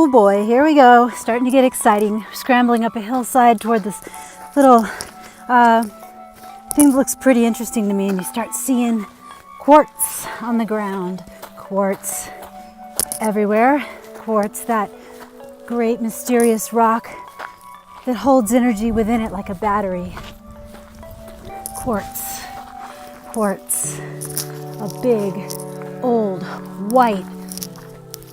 boy, here we go. Starting to get exciting. Scrambling up a hillside toward this little thing that looks pretty interesting to me, and you start seeing quartz on the ground. Quartz everywhere. Quartz, that great mysterious rock that holds energy within it like a battery. Quartz. Quartz. A big, old, white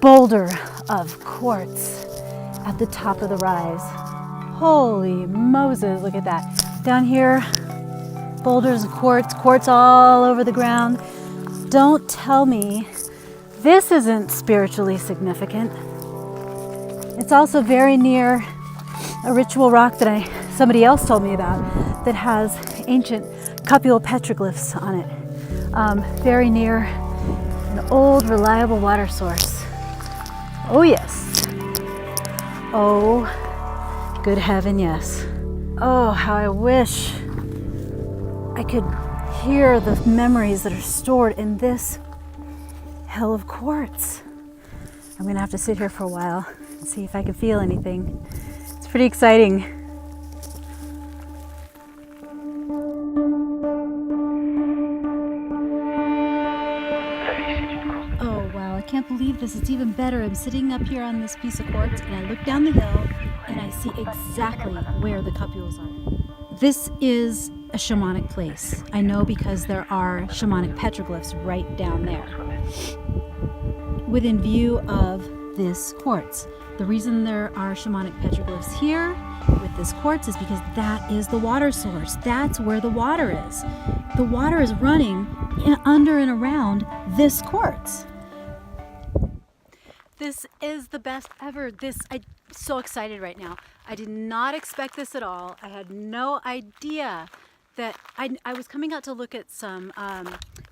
boulder of quartz at the top of the rise. Holy Moses, look at that. Down here, boulders of quartz, quartz all over the ground. Don't tell me this isn't spiritually significant. It's also very near a ritual rock that somebody else told me about that has ancient cupule petroglyphs on it. Very near an old, reliable water source. Oh yes. Oh, good heaven, yes. Oh, how I wish I could hear the memories that are stored in this hill of quartz. I'm gonna have to sit here for a while and see if I can feel anything. It's pretty exciting. Oh wow, I can't believe this. It's even better. I'm sitting up here on this piece of quartz and I look down the hill and I see exactly where the cupules are. This is a shamanic place. I know because there are shamanic petroglyphs right down there within view of this quartz. The reason there are shamanic petroglyphs here with this quartz is because that is the water source. That's where the water is. The water is running under and around this quartz. This is the best ever. I'm so excited right now. I did not expect this at all. I had no idea that I was coming out to look at some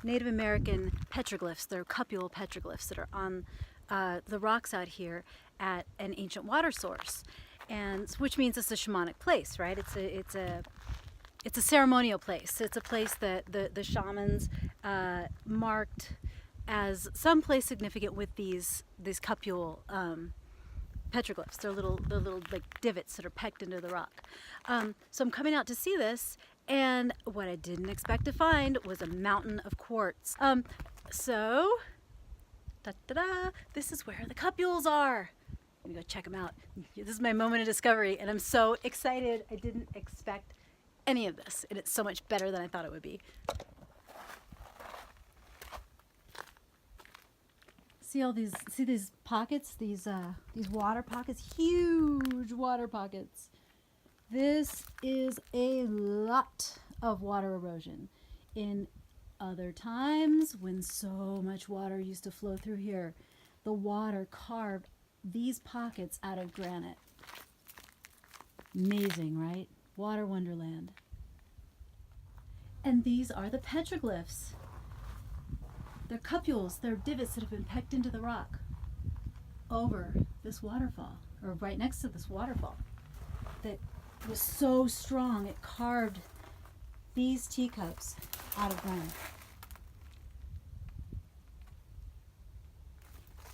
Native American petroglyphs. They're cupule petroglyphs that are on the rocks out here at an ancient water source, and which means it's a shamanic place, right? It's a ceremonial place. It's a place that the shamans marked as some place significant with these cupule petroglyphs. They're little like divots that are pecked into the rock. So I'm coming out to see this, and what I didn't expect to find was a mountain of quartz. So da-da-da, this is where the cupules are. I'm gonna go check them out. This is my moment of discovery, and I'm so excited. I didn't expect any of this, and it's so much better than I thought it would be. See these pockets, these water pockets, huge water pockets. This is a lot of water erosion. In other times, when so much water used to flow through here, the water carved these pockets out of granite. Amazing, right? Water wonderland. And these are the petroglyphs. They're cupules, they're divots that have been pecked into the rock over this waterfall, or right next to this waterfall, that was so strong it carved these teacups out of granite.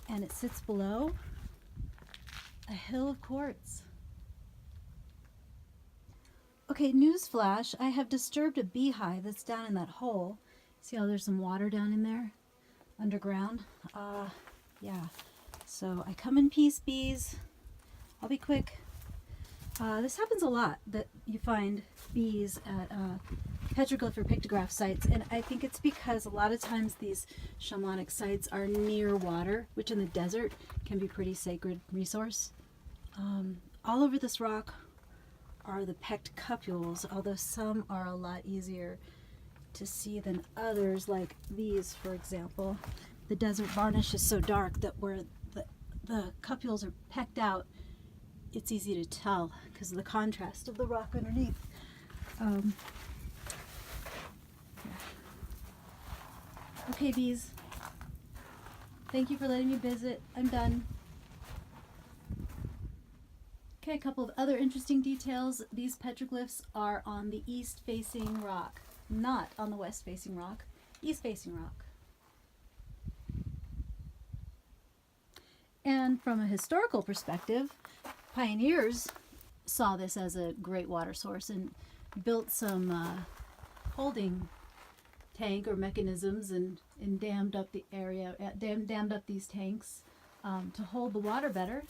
And it sits below a hill of quartz. Okay, newsflash, I have disturbed a beehive that's down in that hole. See how there's some water down in there? Underground. Yeah. So I come in peace, bees. I'll be quick. This happens a lot, that you find bees at petroglyph or pictograph sites, and I think it's because a lot of times these shamanic sites are near water, which in the desert can be a pretty sacred resource. All over this rock are the pecked cupules, although some are a lot easier to see than others, like these, for example. The desert varnish is so dark that where the cupules are pecked out, it's easy to tell because of the contrast of the rock underneath. Okay, bees. Thank you for letting me visit. I'm done. Okay, a couple of other interesting details. These petroglyphs are on the east-facing rock, not on the west-facing rock, east-facing rock. And from a historical perspective, pioneers saw this as a great water source and built some holding tank or mechanisms and dammed up the area, dammed up these tanks to hold the water better.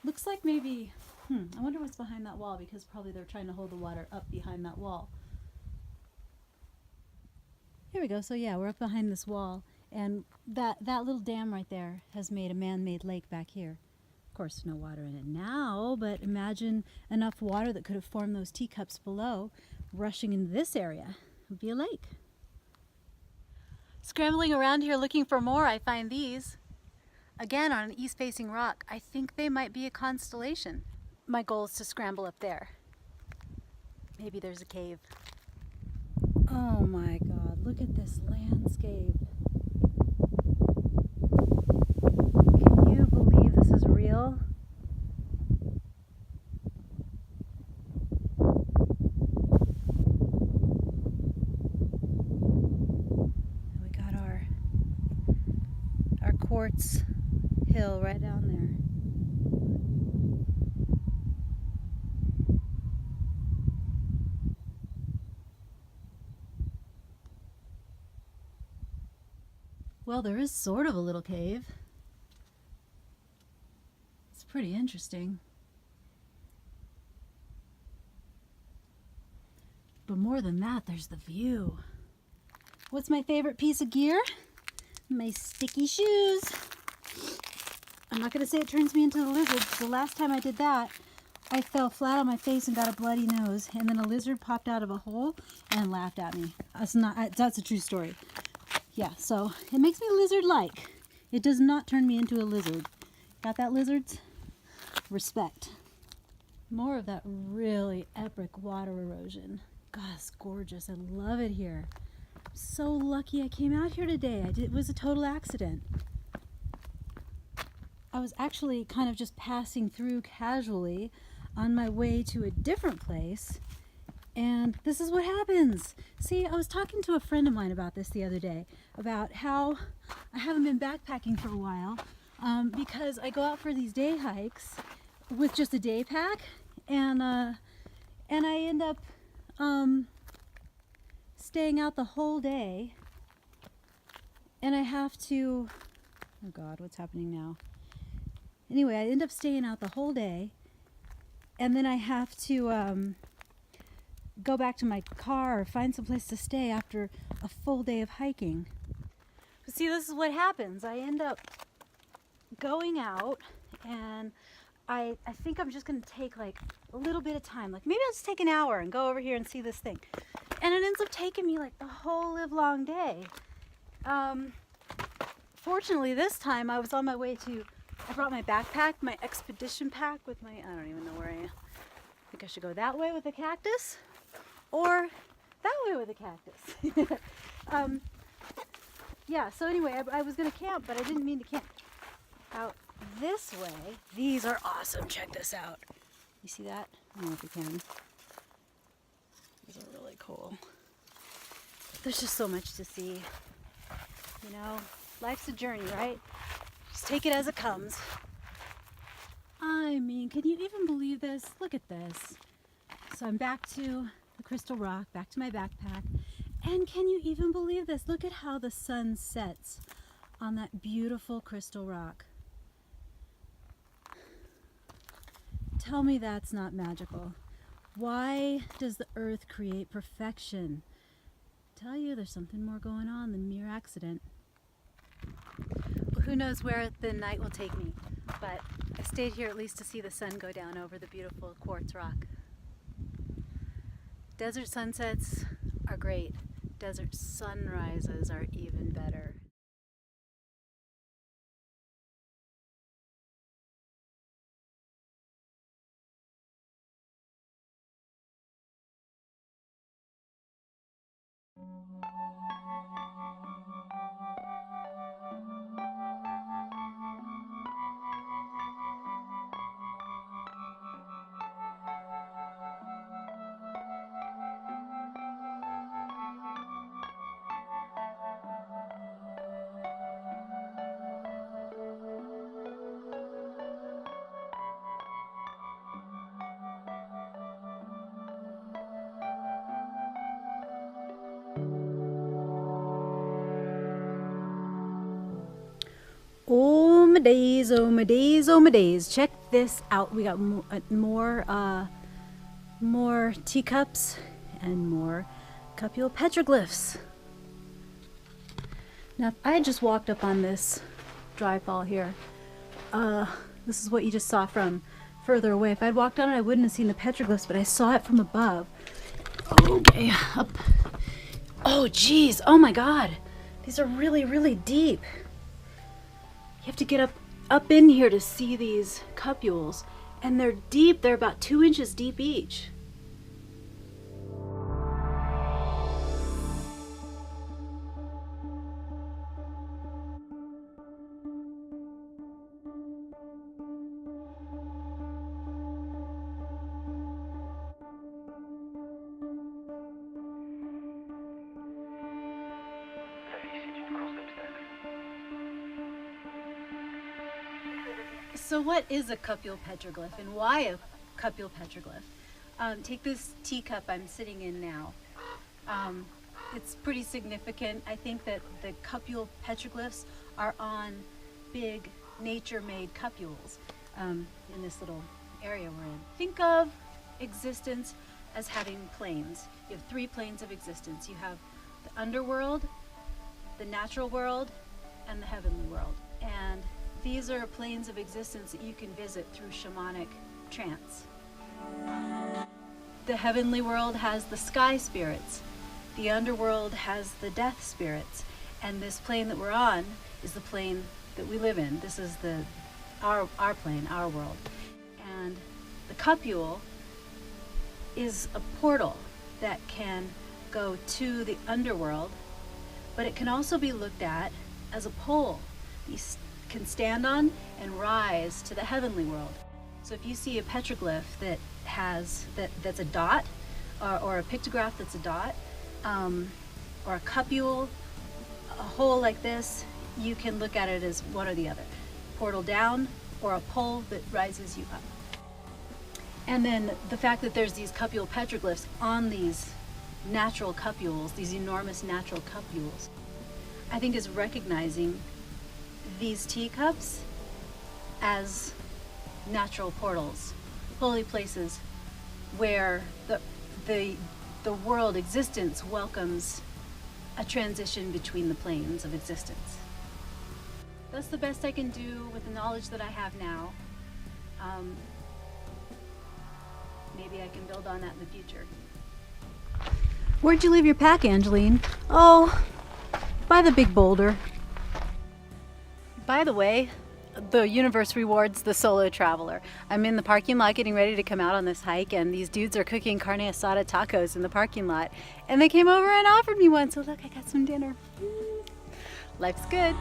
Looks like maybe, I wonder what's behind that wall, because probably they're trying to hold the water up behind that wall. Here we go. So yeah, we're up behind this wall, and that little dam right there has made a man-made lake back here. Of course, no water in it now, but imagine enough water that could have formed those teacups below rushing into this area. It would be a lake. Scrambling around here looking for more, I find these. Again, on an east-facing rock. I think they might be a constellation. My goal is to scramble up there. Maybe there's a cave. Oh my God, look at this landscape. Can you believe this is real? We got our quartz hill right down there. Well, there is sort of a little cave. It's pretty interesting. But more than that, there's the view. What's my favorite piece of gear? My sticky shoes. I'm not going to say it turns me into a lizard. The last time I did that, I fell flat on my face and got a bloody nose, and then a lizard popped out of a hole and laughed at me. That's a true story. Yeah, so it makes me lizard-like. It does not turn me into a lizard. Got that, lizards? Respect. More of that really epic water erosion. God, it's gorgeous. I love it here. I'm so lucky I came out here today. It was a total accident. I was actually kind of just passing through casually on my way to a different place, and this is what happens. See, I was talking to a friend of mine about this the other day, about how I haven't been backpacking for a while because I go out for these day hikes with just a day pack, and I end up staying out the whole day, and I have to, oh God, what's happening now? Anyway, I end up staying out the whole day, and then I have to go back to my car or find some place to stay after a full day of hiking. But see, this is what happens. I end up going out, and I think I'm just going to take like a little bit of time. Like maybe I'll just take an hour and go over here and see this thing. And it ends up taking me like the whole livelong day. Fortunately, this time I was on my way to, I brought my backpack, my expedition pack with my, I don't even know where I am. I think I should go that way with the cactus or that way with the cactus. Yeah, so anyway, I was going to camp, but I didn't mean to camp out this way. These are awesome. Check this out. You see that? I don't know if you can. These are really cool. There's just so much to see. You know, life's a journey, right? Just take it as it comes. I mean, can you even believe this? Look at this. So I'm back to the crystal rock, back to my backpack. And can you even believe this? Look at how the sun sets on that beautiful crystal rock. Tell me that's not magical. Why does the earth create perfection? I tell you, there's something more going on than mere accident. Well, who knows where the night will take me, but I stayed here at least to see the sun go down over the beautiful quartz rock. Desert sunsets are great. Desert sunrises are even better. Oh my days, oh my days, oh my days. Check this out. We got more teacups and more cupule petroglyphs. Now, if I had just walked up on this dry fall here, this is what you just saw from further away. If I'd walked on it, I wouldn't have seen the petroglyphs, but I saw it from above. Okay, up. Oh, geez. Oh, my God. These are really, really deep. You have to get up in here to see these cupules. And they're deep. They're about 2 inches deep each. So what is a cupule petroglyph and why a cupule petroglyph? Take this teacup I'm sitting in now. It's pretty significant. I think that the cupule petroglyphs are on big nature-made cupules in this little area we're in. Think of existence as having planes. You have 3 planes of existence. You have the underworld, the natural world, and the heavenly world. And these are planes of existence that you can visit through shamanic trance. The heavenly world has the sky spirits. The underworld has the death spirits. And this plane that we're on is the plane that we live in. This is our plane, our world. And the cupule is a portal that can go to the underworld, but it can also be looked at as a pole you can stand on and rise to the heavenly world. So if you see a petroglyph that has that's a dot, or a pictograph that's a dot, or a cupule, a hole like this, you can look at it as one or the other. Portal down or a pole that rises you up. And then the fact that there's these cupule petroglyphs on these natural cupules, these enormous natural cupules, I think is recognizing these teacups as natural portals, holy places where the world existence welcomes a transition between the planes of existence. That's the best I can do with the knowledge that I have now. Maybe I can build on that in the future. Where'd you leave your pack, Angeline? Oh, by the big boulder. By the way, the universe rewards the solo traveler. I'm in the parking lot getting ready to come out on this hike, and these dudes are cooking carne asada tacos in the parking lot. And they came over and offered me one, so look, I got some dinner. Life's good.